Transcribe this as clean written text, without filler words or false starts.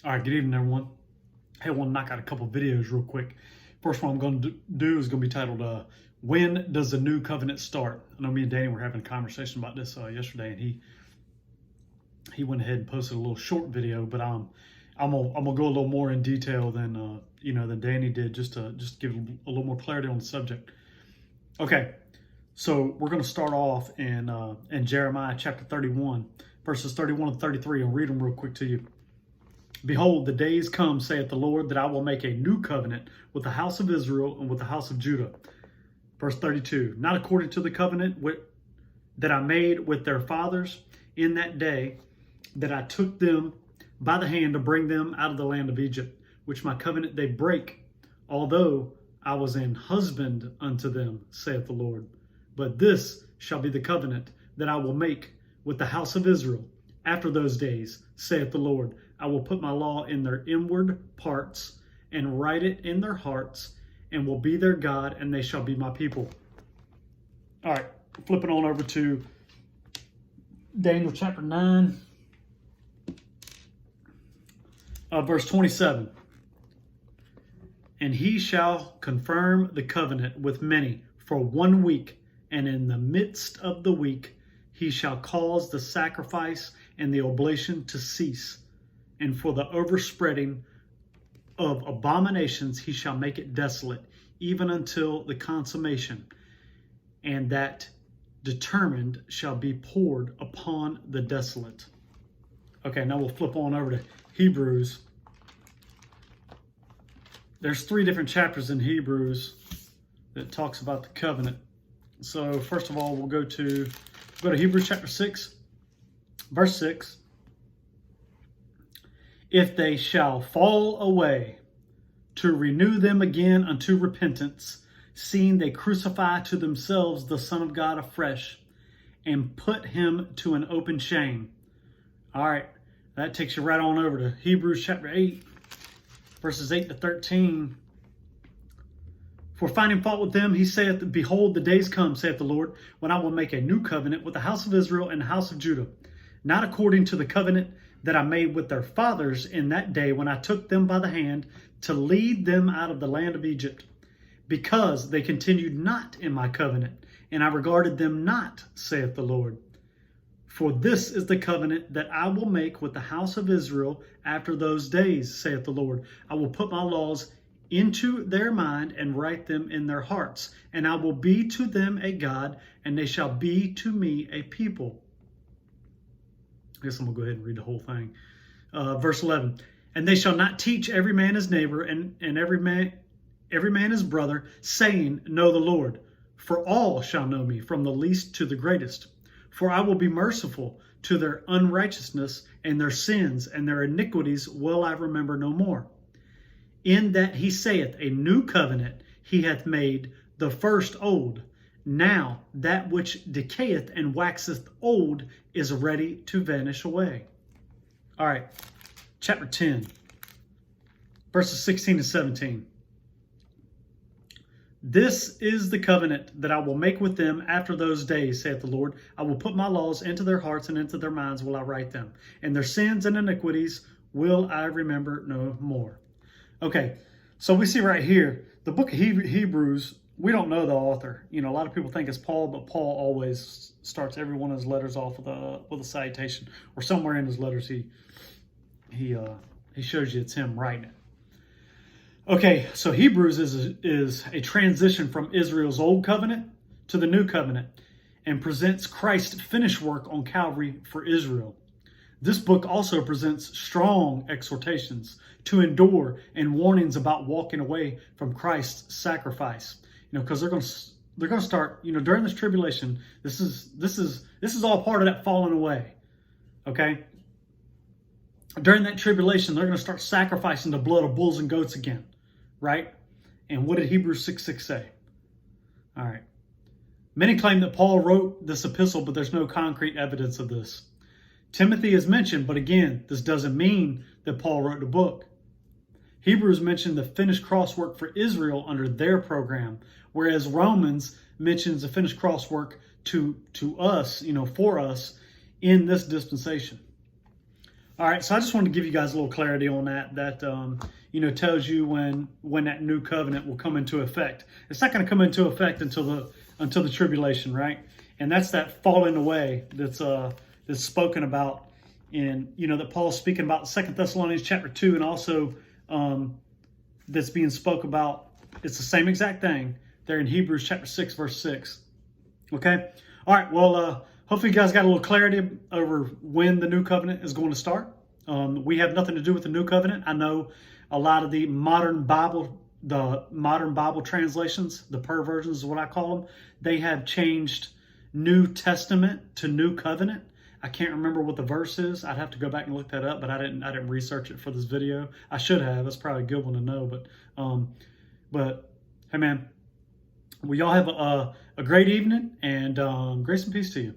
All right, good evening, everyone. Hey, I want to knock out a couple videos real quick. First one I'm going to do is going to be titled, When Does the New Covenant Start? I know me and Danny were having a conversation about this yesterday, and he went ahead and posted a little short video, but I'm gonna go a little more in detail than than Danny did, just to give a little more clarity on the subject. Okay, so we're going to start off in Jeremiah chapter 31, verses 31 and 33. I'll read them real quick to you. Behold, the days come, saith the Lord, that I will make a new covenant with the house of Israel and with the house of Judah. Verse 32, not according to the covenant that I made with their fathers in that day that I took them by the hand to bring them out of the land of Egypt, which my covenant they break, although I was an husband unto them, saith the Lord. But this shall be the covenant that I will make with the house of Israel after those days, saith the Lord. I will put my law in their inward parts and write it in their hearts, and will be their God, and they shall be my people. All right, flipping on over to Daniel chapter 9, verse 27. And he shall confirm the covenant with many for 1 week, and in the midst of the week he shall cause the sacrifice and the oblation to cease. And for the overspreading of abominations he shall make it desolate, even until the consummation, and that determined shall be poured upon the desolate. Okay, now we'll flip on over to Hebrews. There's 3 different chapters in Hebrews that talks about the covenant. So first of all, we'll go to Hebrews chapter 6, verse 6. If they shall fall away, to renew them again unto repentance, seeing they crucify to themselves the Son of God afresh, and put him to an open shame. All right, that takes you right on over to Hebrews chapter 8, verses 8 to 13. For finding fault with them, he saith, Behold, the days come, saith the Lord, when I will make a new covenant with the house of Israel and the house of Judah, not according to the covenant that I made with their fathers in that day when I took them by the hand to lead them out of the land of Egypt, because they continued not in my covenant, and I regarded them not, saith the Lord. For this is the covenant that I will make with the house of Israel after those days, saith the Lord. I will put my laws into their mind and write them in their hearts, and I will be to them a God, and they shall be to me a people. I guess I'm going to go ahead and read the whole thing. Verse 11. And they shall not teach every man his neighbor and every man his brother, saying, Know the Lord. For all shall know me, from the least to the greatest. For I will be merciful to their unrighteousness and their sins, and their iniquities will I remember no more. In that he saith, A new covenant he hath made, the first old. Now that which decayeth and waxeth old is ready to vanish away. All right, chapter 10, verses 16 to 17. This is the covenant that I will make with them after those days, saith the Lord. I will put my laws into their hearts, and into their minds will I write them. And their sins and iniquities will I remember no more. Okay, so we see right here, the book of Hebrews, we don't know the author. You know, a lot of people think it's Paul, but Paul always starts every one of his letters off with a citation, or somewhere in his letters he shows you it's him writing it. Okay, so Hebrews is a transition from Israel's old covenant to the new covenant, and presents Christ's finished work on Calvary for Israel. This book also presents strong exhortations to endure and warnings about walking away from Christ's sacrifice. You know, because they're going to start, during this tribulation. This is all part of that falling away. Okay? During that tribulation, they're going to start sacrificing the blood of bulls and goats again, right? And what did Hebrews 6:6 say? All right. Many claim that Paul wrote this epistle, but there's no concrete evidence of this. Timothy is mentioned, but again, this doesn't mean that Paul wrote the book. Hebrews mentioned the finished cross work for Israel under their program, whereas Romans mentions the finished cross work to us, for us in this dispensation. All right, so I just wanted to give you guys a little clarity on that. That tells you when that new covenant will come into effect. It's not going to come into effect until the tribulation, right? And that's that falling away that's spoken about in that Paul's speaking about 2 Thessalonians chapter 2, and also that's being spoke about. It's the same exact thing there in Hebrews chapter 6 verse 6. Okay. All right. Well, hopefully you guys got a little clarity over when the new covenant is going to start. We have nothing to do with the new covenant. I know a lot of the modern Bible translations, the perversions is what I call them, they have changed New Testament to New Covenant. I can't remember what the verse is. I'd have to go back and look that up, but I didn't research it for this video. I should have. That's probably a good one to know. But hey, man, well, y'all have a great evening, and grace and peace to you.